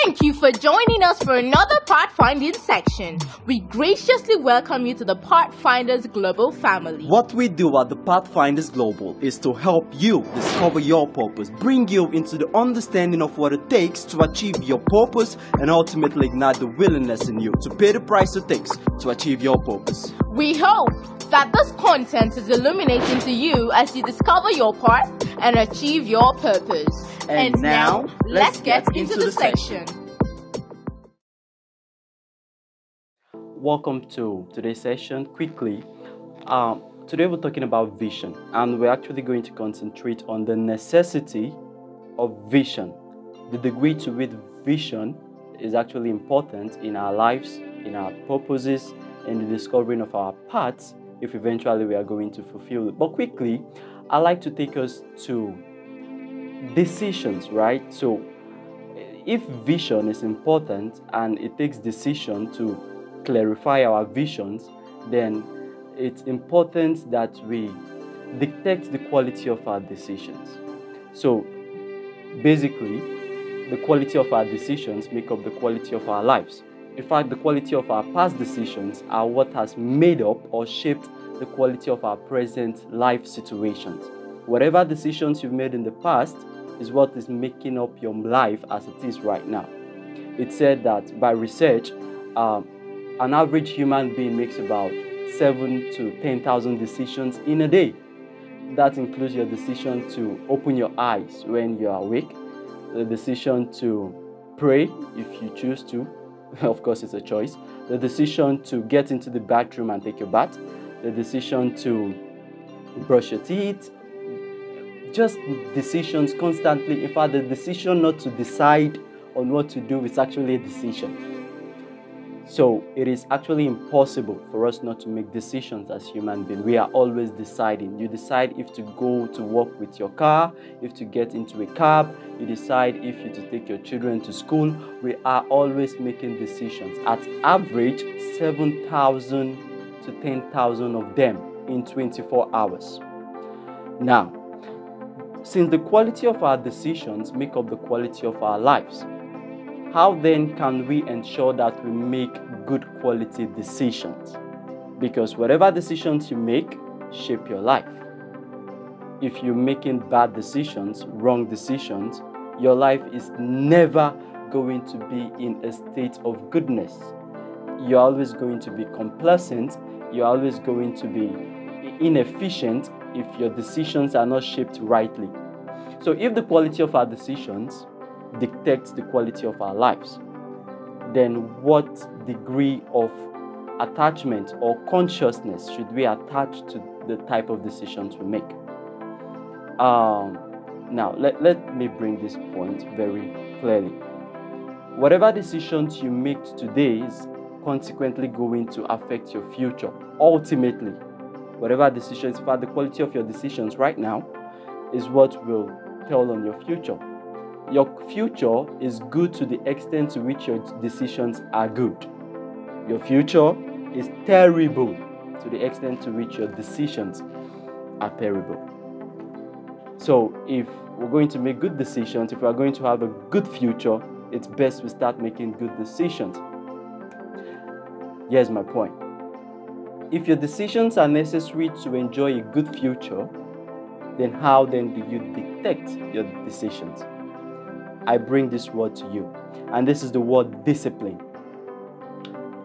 Thank you for joining us for another pathfinding section. We graciously welcome you to the Pathfinders Global family. What we do at the Pathfinders Global is to help you discover your purpose, bring you into the understanding of what it takes to achieve your purpose, and ultimately ignite the willingness in you to pay the price it takes to achieve your purpose. We hope that this content is illuminating to you as you discover your path and achieve your purpose. And now, let's get into the section. Welcome to today's session. Quickly, today we're talking about vision, and we're actually going to concentrate on the necessity of vision, the degree to which vision is actually important in our lives, in our purposes, in the discovering of our paths, if eventually we are going to fulfill it. But quickly, I'd like to take us to decisions, right? So if vision is important and it takes decision to clarify our visions, then it's important that we dictate the quality of our decisions. So basically, the quality of our decisions make up the quality of our lives. In fact, the quality of our past decisions are what has made up or shaped the quality of our present life situations. Whatever decisions you've made in the past is what is making up your life as it is right now. It's said that by research, an average human being makes about 7,000 to 10,000 decisions in a day. That includes your decision to open your eyes when you are awake, the decision to pray if you choose to, of course it's a choice, the decision to get into the bathroom and take your bath, the decision to brush your teeth, just decisions constantly. In fact, the decision not to decide on what to do is actually a decision. So it is actually impossible for us not to make decisions as human beings. We are always deciding. You decide if to go to work with your car, if to get into a cab, you decide if you to take your children to school. We are always making decisions. At average, 7,000 to 10,000 of them in 24 hours. Now, since the quality of our decisions make up the quality of our lives, how then can we ensure that we make good quality decisions? Because whatever decisions you make shape your life. If you're making bad decisions, wrong decisions, your life is never going to be in a state of goodness. You're always going to be complacent. You're always going to be inefficient if your decisions are not shaped rightly. So if the quality of our decisions dictates the quality of our lives, then what degree of attachment or consciousness should we attach to the type of decisions we make? Now, let me bring this point very clearly. Whatever decisions you make today is consequently going to affect your future. Ultimately, whatever decisions, in fact, the quality of your decisions right now is what will tell on your future. Your future is good to the extent to which your decisions are good. Your future is terrible to the extent to which your decisions are terrible. So if we're going to make good decisions, if we're going to have a good future, it's best we start making good decisions. Here's my point. If your decisions are necessary to enjoy a good future, then how then do you dictate your decisions? I bring this word to you, and this is the word discipline.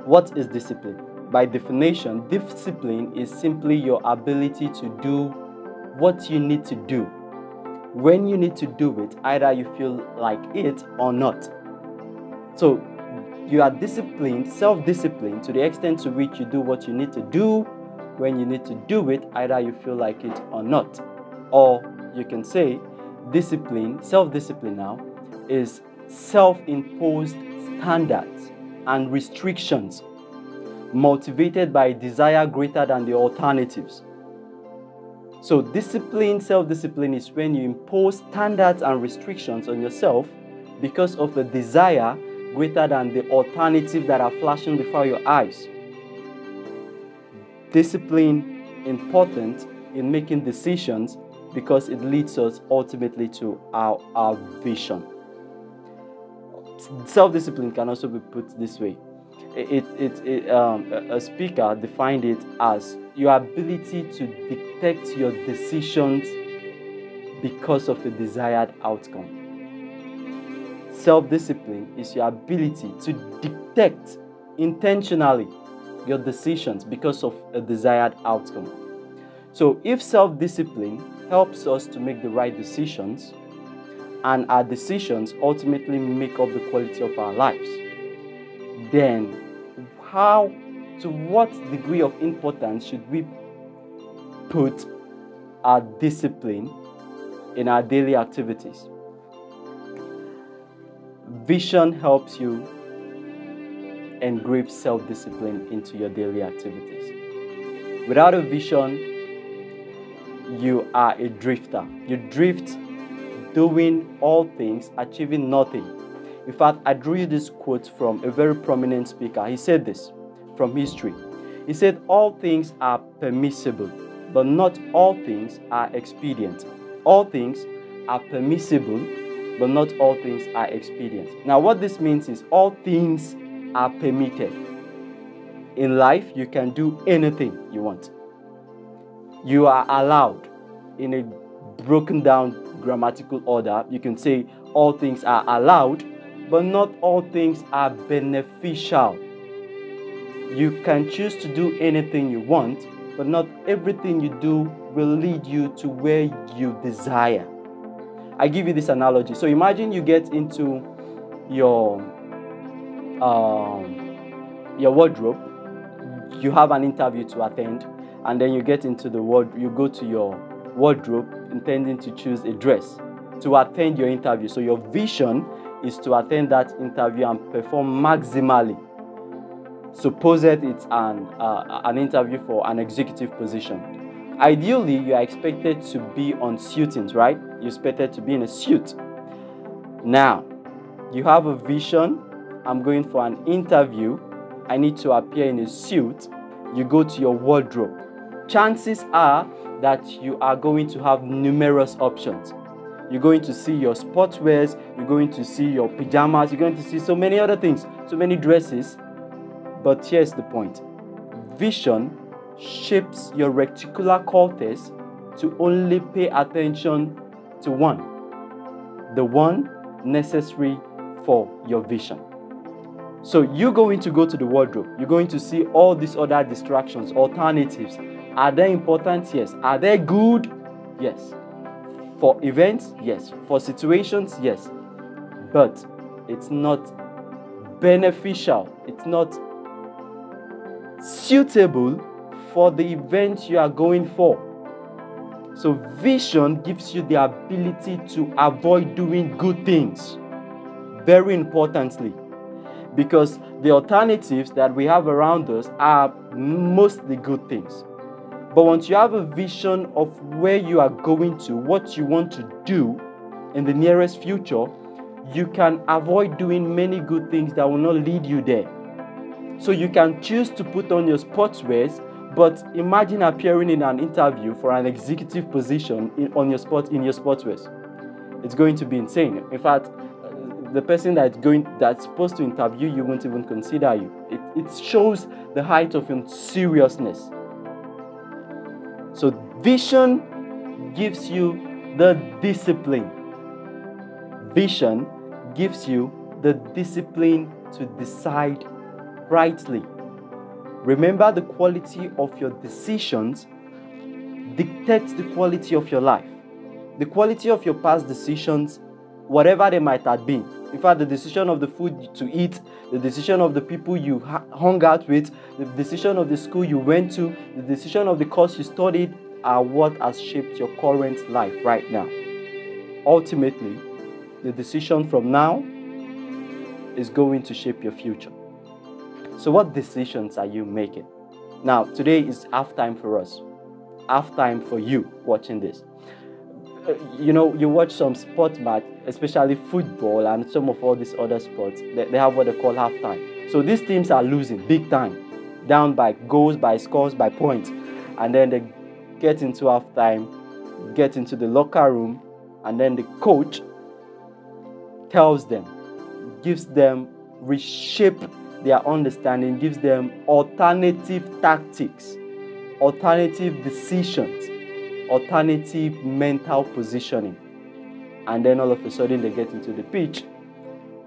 What is discipline? By definition, discipline is simply your ability to do what you need to do when you need to do it, either you feel like it or not. So you are disciplined, self-disciplined to the extent to which you do what you need to do when you need to do it, either you feel like it or not. Or you can say discipline, self-discipline now, is self-imposed standards and restrictions motivated by a desire greater than the alternatives. So discipline, self-discipline is when you impose standards and restrictions on yourself because of a desire greater than the alternatives that are flashing before your eyes. Discipline important in making decisions because it leads us ultimately to our vision. Self-discipline can also be put this way. A speaker defined it as your ability to dictate your decisions because of a desired outcome. Self-discipline is your ability to dictate intentionally your decisions because of a desired outcome. So if self-discipline helps us to make the right decisions, and our decisions ultimately make up the quality of our lives, then to what degree of importance should we put our discipline in our daily activities? Vision helps you engrave self-discipline into your daily activities. Without a vision, you are a drifter. You drift doing all things, achieving nothing. In fact, I drew you this quote from a very prominent speaker. He said this from history. He said, all things are permissible, but not all things are expedient. All things are permissible, but not all things are expedient. Now, what this means is all things are permitted. In life, you can do anything you want. You are allowed. In a broken down grammatical order, you can say all things are allowed, but not all things are beneficial. You can choose to do anything you want, but not everything you do will lead you to where you desire. I give you this analogy. So imagine you get into your wardrobe. You have an interview to attend, and then you get into you go to your wardrobe intending to choose a dress to attend your interview. So your vision is to attend that interview and perform maximally. Suppose it's an interview for an executive position. Ideally, you are expected to be on suitings, right? You're expected to be in a suit. Now, you have a vision. I'm going for an interview. I need to appear in a suit. You go to your wardrobe. Chances are that you are going to have numerous options. You're going to see your sportswears, you're going to see your pajamas, you're going to see so many other things, so many dresses. But here's the point. Vision shapes your reticular cortex to only pay attention to one, the one necessary for your vision. So you're going to go to the wardrobe. You're going to see all these other distractions, alternatives. Are they important? Yes. Are they good? Yes. For events? Yes. For situations? Yes. But it's not beneficial. It's not suitable for the event you are going for. So vision gives you the ability to avoid doing good things. Very importantly. Because the alternatives that we have around us are mostly good things. But once you have a vision of where you are going to, what you want to do in the nearest future, you can avoid doing many good things that will not lead you there. So you can choose to put on your sportswears, but imagine appearing in an interview for an executive position in your sportswears. It's going to be insane. In fact, the person that's supposed to interview you won't even consider you. It shows the height of your seriousness. So vision gives you the discipline. Vision gives you the discipline to decide rightly. Remember, the quality of your decisions dictates the quality of your life. The quality of your past decisions, whatever they might have been. In fact, the decision of the food to eat, the decision of the people you hung out with, the decision of the school you went to, the decision of the course you studied are what has shaped your current life right now. Ultimately, the decision from now is going to shape your future. So what decisions are you making? Now, today is half time for us. Half time for you watching this. You watch some sport match, especially football and some of all these other sports, they have what they call halftime. So these teams are losing big time, down by goals, by scores, by points. And then they get into halftime, get into the locker room, and then the coach tells them, gives them, reshape their understanding, gives them alternative tactics, alternative decisions, alternative mental positioning. And then all of a sudden they get into the pitch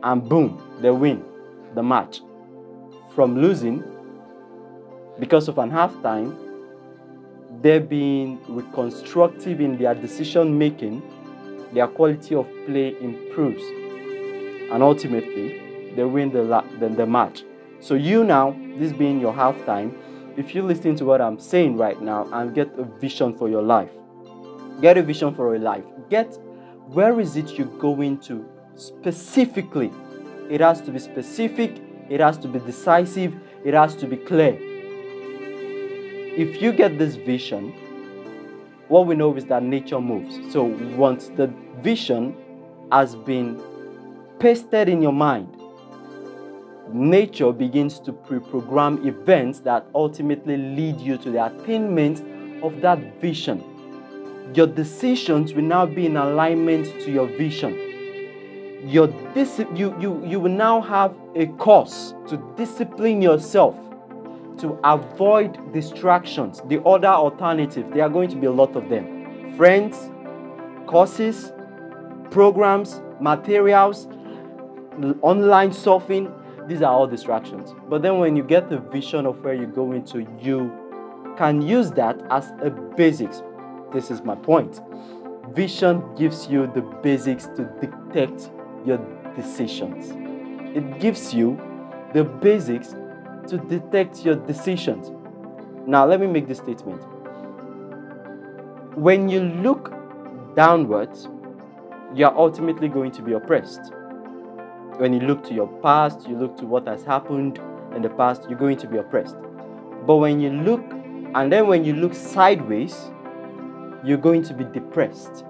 and boom, they win the match. From losing because of an halftime, they're being reconstructive in their decision making, their quality of play improves, and ultimately they win the match. So you now, this being your halftime, if you listen to what I'm saying right now and get a vision for your life, get a vision for your life, get where is it you're going to specifically. It has to be specific, it has to be decisive, it has to be clear. If you get this vision, what we know is that nature moves. So once the vision has been pasted in your mind, nature begins to pre-program events that ultimately lead you to the attainment of that vision. Your decisions will now be in alignment to your vision. You will now have a course to discipline yourself, to avoid distractions. The other alternative, there are going to be a lot of them. Friends, courses, programs, materials, online surfing, these are all distractions. But then when you get the vision of where you're going to, you can use that as a basics. This is my point. Vision gives you the basics to dictate your decisions. It gives you the basics to detect your decisions. Now, let me make this statement. When you look downwards, you are ultimately going to be oppressed. When you look to your past, you look to what has happened in the past, you're going to be oppressed. But when you look sideways, you're going to be depressed.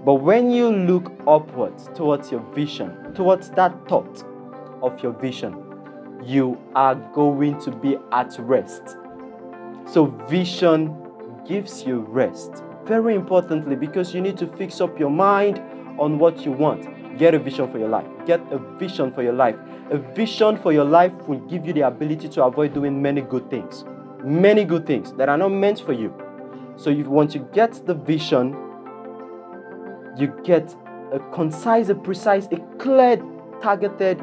But when you look upwards towards your vision, towards that thought of your vision, you are going to be at rest. So vision gives you rest. Very importantly, because you need to fix up your mind on what you want. Get a vision for your life. Get a vision for your life. A vision for your life will give you the ability to avoid doing many good things that are not meant for you. So if you want to get the vision, you get a concise, a precise, a clear, targeted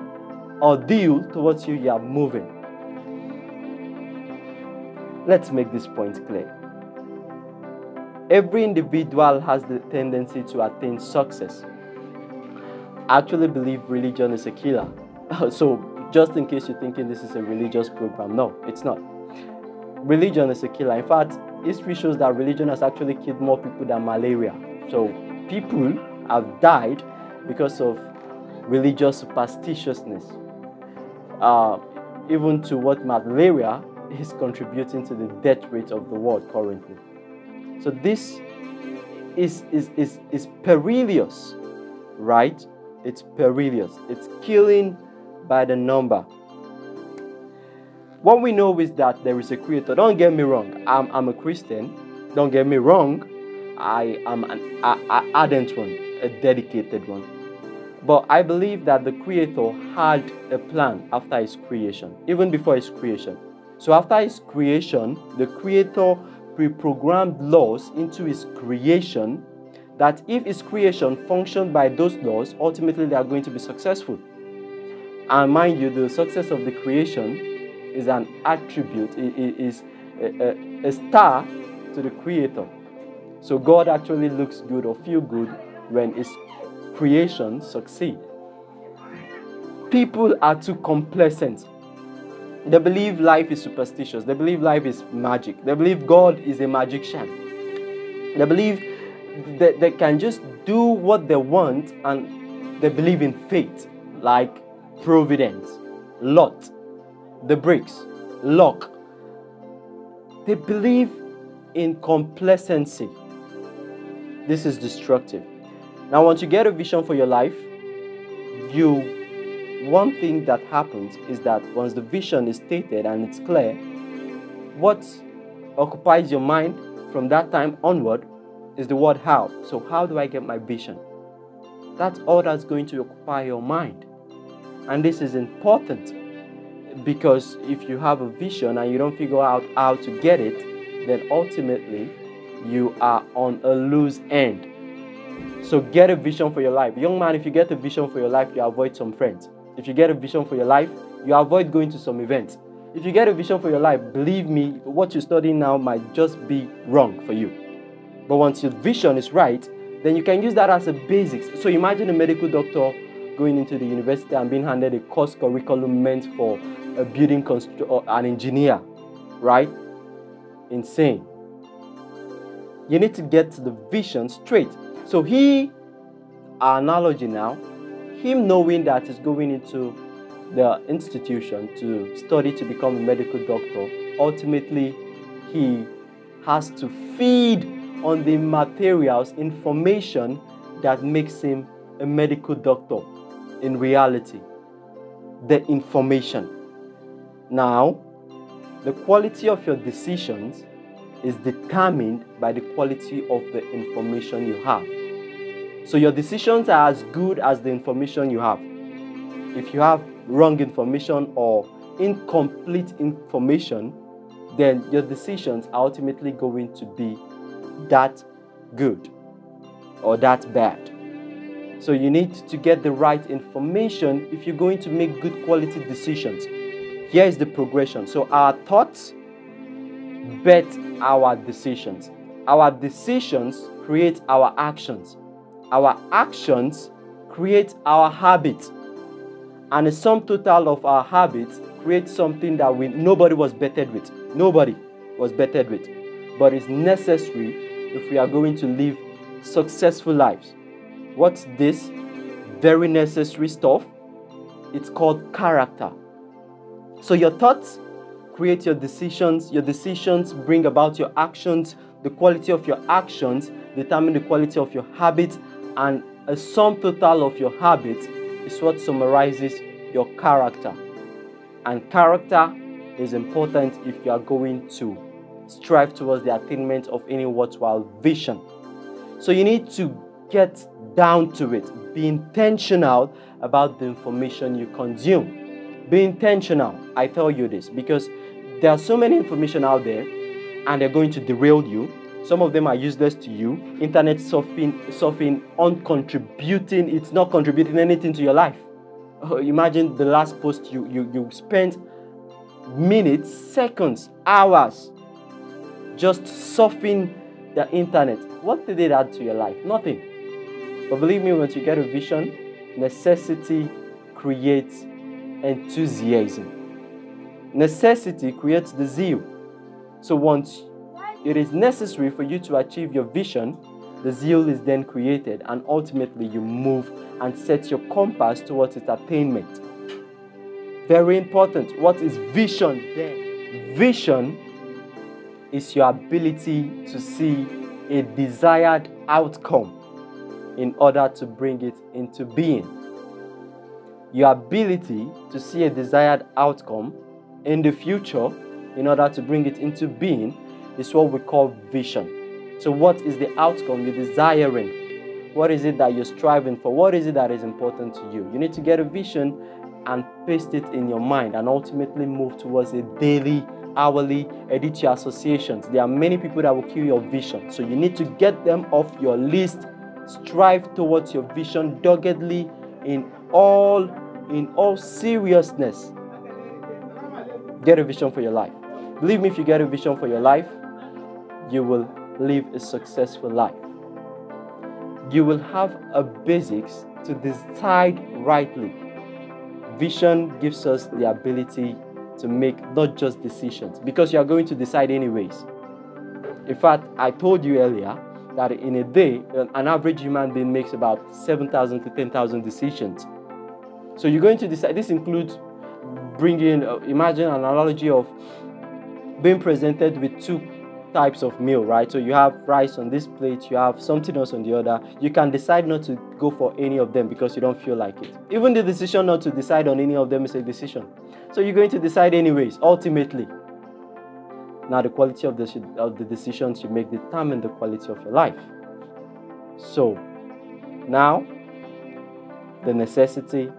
ordeal towards you are moving. Let's make this point clear. Every individual has the tendency to attain success. I actually believe religion is a killer. So just in case you're thinking this is a religious program, no, it's not. Religion is a killer. In fact, history shows that religion has actually killed more people than malaria. So people have died because of religious superstitiousness. Even to what malaria is contributing to the death rate of the world currently. So this is perilous, right? It's perilous. It's killing by the number. What we know is that there is a creator. Don't get me wrong. I'm a Christian. Don't get me wrong. I am an ardent one, a dedicated one. But I believe that the creator had a plan after his creation, even before his creation. So after his creation, the creator pre-programmed laws into his creation that if his creation functioned by those laws, ultimately they are going to be successful. And mind you, the success of the creation is an attribute, it is a star to the creator. So God actually looks good or feel good when his creation succeeds. People are too complacent. They believe life is superstitious. They believe life is magic. They believe God is a magician. They believe that they can just do what they want, and they believe in fate, like providence, lot, the bricks, luck. They believe in complacency. This is destructive. Now, once you get a vision for your life, one thing that happens is that once the vision is stated and it's clear, what occupies your mind from that time onward is the word how. So how do I get my vision? That's all that's going to occupy your mind. And this is important because if you have a vision and you don't figure out how to get it, then ultimately you are on a loose end. So get a vision for your life. Young man, if you get a vision for your life, you avoid some friends. If you get a vision for your life, you avoid going to some events. If you get a vision for your life, believe me, what you're studying now might just be wrong for you. But once your vision is right, then you can use that as a basics. So imagine a medical doctor going into the university and being handed a course curriculum meant for a building or an engineer, right? Insane. You need to get the vision straight. So our analogy now, him knowing that he's going into the institution to study to become a medical doctor, ultimately he has to feed on the materials, information that makes him a medical doctor in reality. The information. Now, the quality of your decisions is determined by the quality of the information you have. So your decisions are as good as the information you have. If you have wrong information or incomplete information, then your decisions are ultimately going to be that good or that bad. So you need to get the right information if you're going to make good quality decisions. Here is the progression. So our thoughts bet our decisions. Our decisions create our actions. Our actions create our habits. And the sum total of our habits creates something that nobody was bettered with. Nobody was bettered with. But it's necessary if we are going to live successful lives. What's this? Very necessary stuff. It's called character. So your thoughts create your decisions. Your decisions bring about your actions. The quality of your actions determine the quality of your habits. And a sum total of your habits is what summarizes your character. And character is important if you are going to strive towards the attainment of any worthwhile vision. So you need to get down to it. Be intentional about the information you consume. Be intentional. I tell you this because there are so many information out there and they're going to derail you. Some of them are useless to you. Internet surfing, uncontributing. It's not contributing anything to your life. Imagine the last post you spent minutes, seconds, hours just surfing the internet. What did it add to your life? Nothing. But believe me, once you get a vision, necessity creates enthusiasm. Necessity creates the zeal. So once it is necessary for you to achieve your vision, the zeal is then created, and ultimately you move and set your compass towards its attainment. Very important. What is vision then? Vision is your ability to see a desired outcome in order to bring it into being. Your ability to see a desired outcome in the future in order to bring it into being is what we call vision. So what is the outcome you're desiring? What is it that you're striving for? What is it that is important to you? You need to get a vision and paste it in your mind and ultimately move towards a daily, hourly, edit your associations. There are many people that will kill your vision. So you need to get them off your list. Strive towards your vision doggedly in all seriousness. Get a vision for your life. Believe me, if you get a vision for your life, you will live a successful life. You will have a basics to decide rightly. Vision gives us the ability to make not just decisions, because you are going to decide anyways. In fact, I told you earlier that in a day, an average human being makes about 7,000 to 10,000 decisions. So you're going to decide. This includes bringing, imagine an analogy of being presented with two types of meal, right? So you have rice on this plate, you have something else on the other. You can decide not to go for any of them because you don't feel like it. Even the decision not to decide on any of them is a decision. So you're going to decide anyways, ultimately. Now the quality of the decisions you make determine the quality of your life. So now the necessity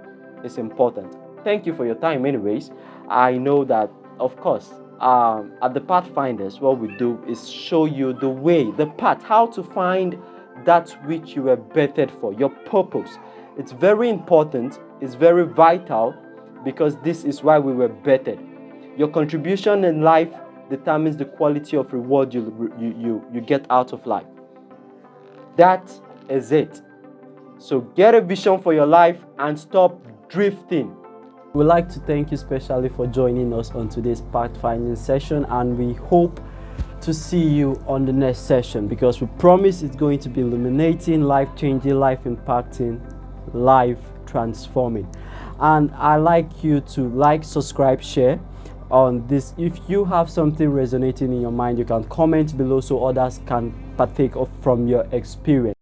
is important. Thank you for your time anyways. I know that, of course, at the Pathfinders, what we do is show you the way, the path, how to find that which you were bettered for, your purpose. It's very important, it's very vital, because this is why we were bettered. Your contribution in life determines the quality of reward you get out of life. That is it. So get a vision for your life and stop drifting. We'd like to thank you specially for joining us on today's pathfinding session, and we hope to see you on the next session, because we promise it's going to be illuminating, life-changing, life-impacting, life-transforming. And I'd like you to like, subscribe, share on this. If you have something resonating in your mind, you can comment below so others can partake from your experience.